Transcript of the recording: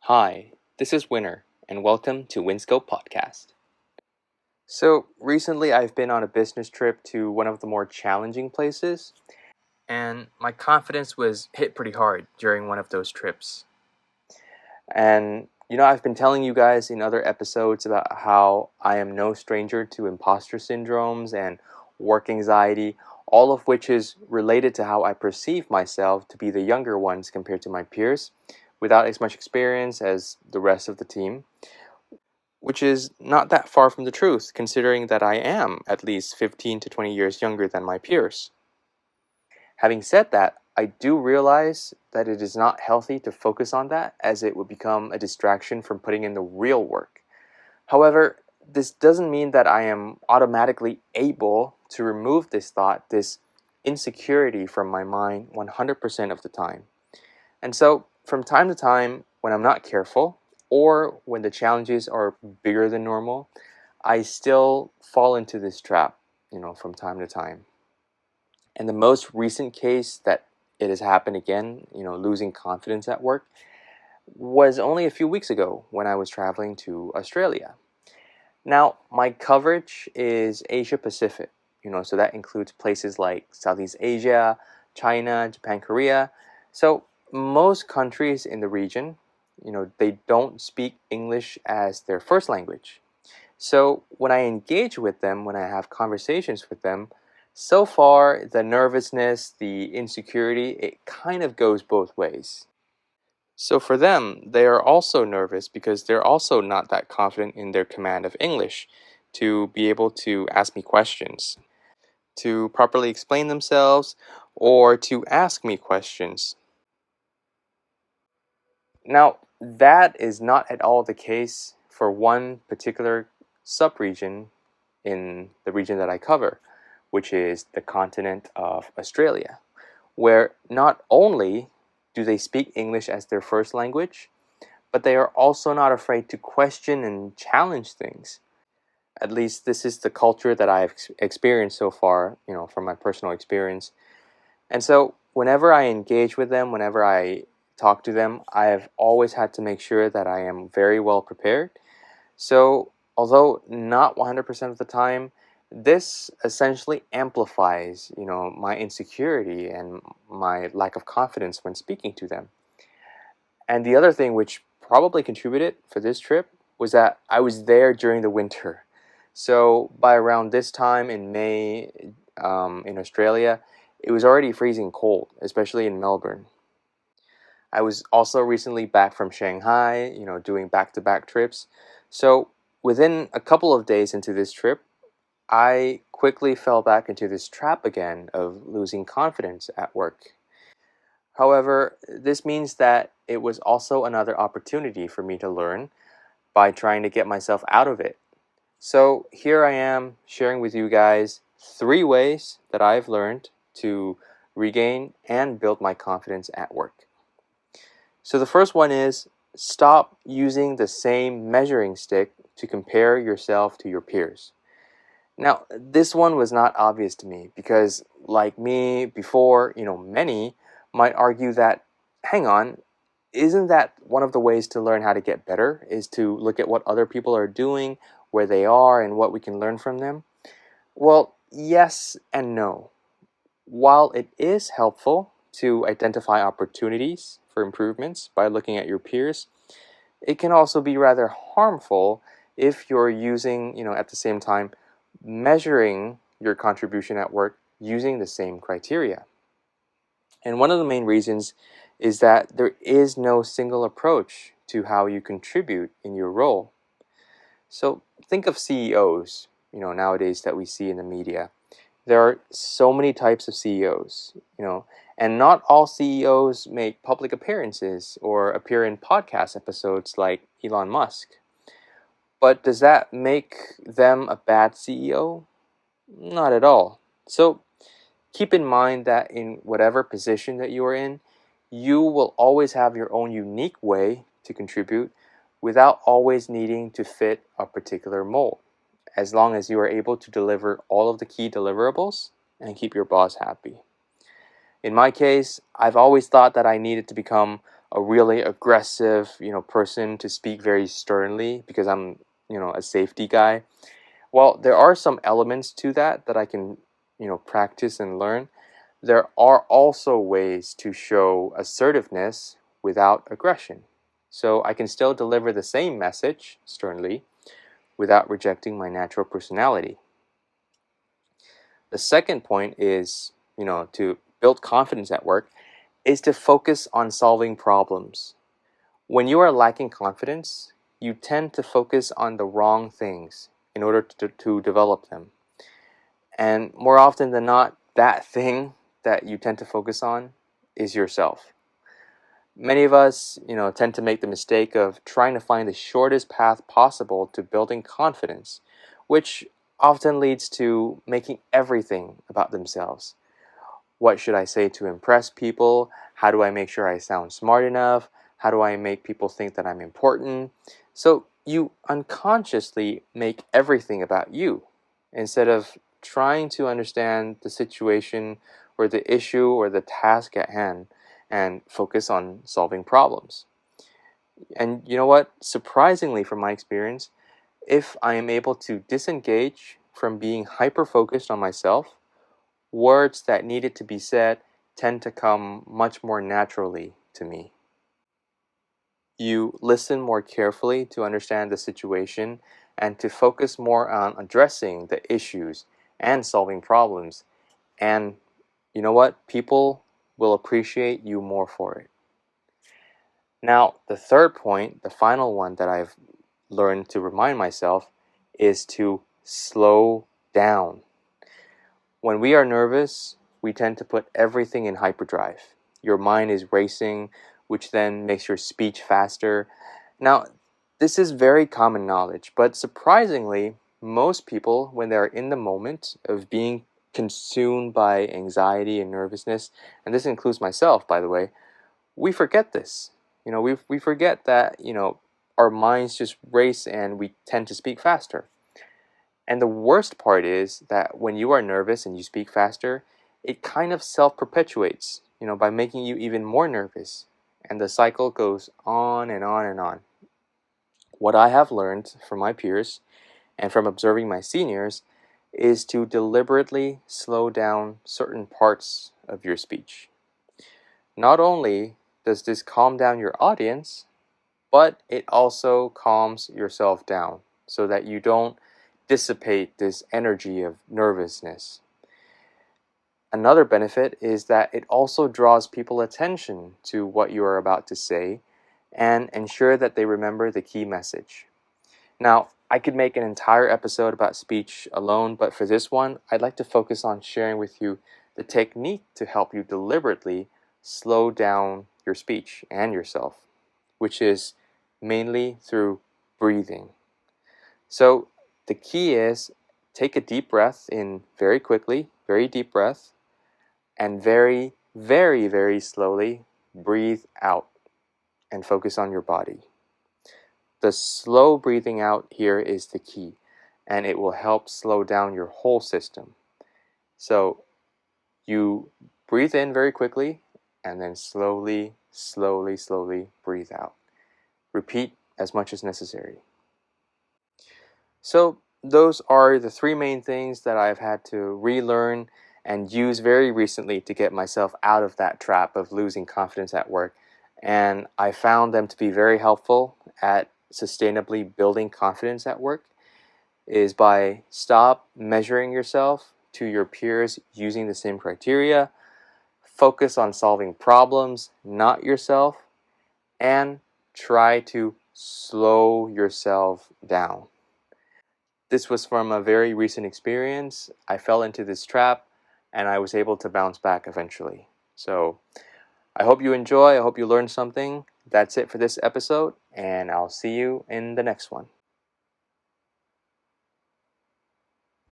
Hi, this is Winner, and welcome to Winscope Podcast. So, recently I've been on a business trip to one of the more challenging places, and my confidence was hit pretty hard during one of those trips. And, I've been telling you guys in other episodes about how I am no stranger to imposter syndromes and work anxiety, all of which is related to how I perceive myself to be the younger ones compared to my peers, without as much experience as the rest of the team. Which is not that far from the truth, considering that I am at least 15 to 20 years younger than my peers. Having said that, I do realize that it is not healthy to focus on that, as it would become a distraction from putting in the real work. However, this doesn't mean that I am automatically able to remove this thought, this insecurity from my mind 100% of the time. And so, from time to time, when I'm not careful, or when the challenges are bigger than normal, I still fall into this trap, from time to time. And the most recent case that it has happened again, losing confidence at work, was only a few weeks ago when I was traveling to Australia. Now, my coverage is Asia Pacific, so that includes places like Southeast Asia, China, Japan, Korea. So most countries in the region, they don't speak English as their first language. So when I engage with them, when I have conversations with them, so far the nervousness, the insecurity, it kind of goes both ways. So for them, they are also nervous because they're also not that confident in their command of English to be able to ask me questions, to properly explain themselves, or to ask me questions. Now, that is not at all the case for one particular subregion in the region that I cover, which is the continent of Australia, where not only do they speak English as their first language, but they are also not afraid to question and challenge things. At least this is the culture that I've experienced so far, from my personal experience. And so whenever I engage with them, whenever I talk to them, I have always had to make sure that I am very well prepared. So although not 100% of the time, this essentially amplifies, my insecurity and my lack of confidence when speaking to them. And the other thing which probably contributed for this trip was that I was there during the winter. So by around this time in May, in Australia, it was already freezing cold, especially in Melbourne. I was also recently back from Shanghai, doing back-to-back trips. So within a couple of days into this trip, I quickly fell back into this trap again of losing confidence at work. However, this means that it was also another opportunity for me to learn by trying to get myself out of it. So here I am sharing with you guys 3 ways that I've learned to regain and build my confidence at work. So the first one is stop using the same measuring stick to compare yourself to your peers. Now, this one was not obvious to me because, like me before, many might argue that, hang on, isn't that one of the ways to learn how to get better? Is to look at what other people are doing, where they are, and what we can learn from them? Well, yes and no. While it is helpful to identify opportunities for improvements by looking at your peers, it can also be rather harmful if you're using, at the same time, measuring your contribution at work using the same criteria. And one of the main reasons is that there is no single approach to how you contribute in your role. So think of CEOs, nowadays that we see in the media. There are so many types of CEOs, and not all CEOs make public appearances or appear in podcast episodes like Elon Musk. But does that make them a bad CEO? Not at all. So keep in mind that in whatever position that you are in, you will always have your own unique way to contribute without always needing to fit a particular mold, as long as you are able to deliver all of the key deliverables and keep your boss happy. In my case, I've always thought that I needed to become a really aggressive, person to speak very sternly because I'm, a safety guy. While there are some elements to that I can, practice and learn, there are also ways to show assertiveness without aggression. So I can still deliver the same message sternly without rejecting my natural personality. The second point is, to build confidence at work, is to focus on solving problems. When you are lacking confidence, you tend to focus on the wrong things in order to develop them. And more often than not, that thing that you tend to focus on is yourself. Many of us, tend to make the mistake of trying to find the shortest path possible to building confidence, which often leads to making everything about themselves. What should I say to impress people? How do I make sure I sound smart enough? How do I make people think that I'm important? So you unconsciously make everything about you instead of trying to understand the situation or the issue or the task at hand and focus on solving problems. And you know what? Surprisingly, from my experience, if I am able to disengage from being hyper focused on myself, words that needed to be said tend to come much more naturally to me. You listen more carefully to understand the situation and to focus more on addressing the issues and solving problems. And you know what? People will appreciate you more for it. Now, the third point, the final one that I've learned to remind myself, is to slow down. When we are nervous, we tend to put everything in hyperdrive. Your mind is racing, which then makes your speech faster. Now, this is very common knowledge, but surprisingly, most people, when they're in the moment of being consumed by anxiety and nervousness, and this includes myself, by the way, we forget this. We forget that, our minds just race and we tend to speak faster. And the worst part is that when you are nervous and you speak faster, it kind of self-perpetuates, by making you even more nervous. And the cycle goes on and on and on. What I have learned from my peers and from observing my seniors is to deliberately slow down certain parts of your speech. Not only does this calm down your audience, but it also calms yourself down so that you don't dissipate this energy of nervousness. Another benefit is that it also draws people attention to what you are about to say and ensure that they remember the key message. Now, I could make an entire episode about speech alone, but for this one, I'd like to focus on sharing with you the technique to help you deliberately slow down your speech and yourself, which is mainly through breathing. So the key is take a deep breath in very quickly, very deep breath, and very, very, very slowly breathe out and focus on your body. The slow breathing out here is the key, and it will help slow down your whole system. So you breathe in very quickly and then slowly, slowly, slowly breathe out. Repeat as much as necessary. So those are the three main things that I've had to relearn and use very recently to get myself out of that trap of losing confidence at work. And I found them to be very helpful at sustainably building confidence at work is by stop measuring yourself to your peers using the same criteria, focus on solving problems, not yourself, and try to slow yourself down. This was from a very recent experience. I fell into this trap and I was able to bounce back eventually. So I hope you enjoy. I hope you learned something. That's it for this episode, and I'll see you in the next one.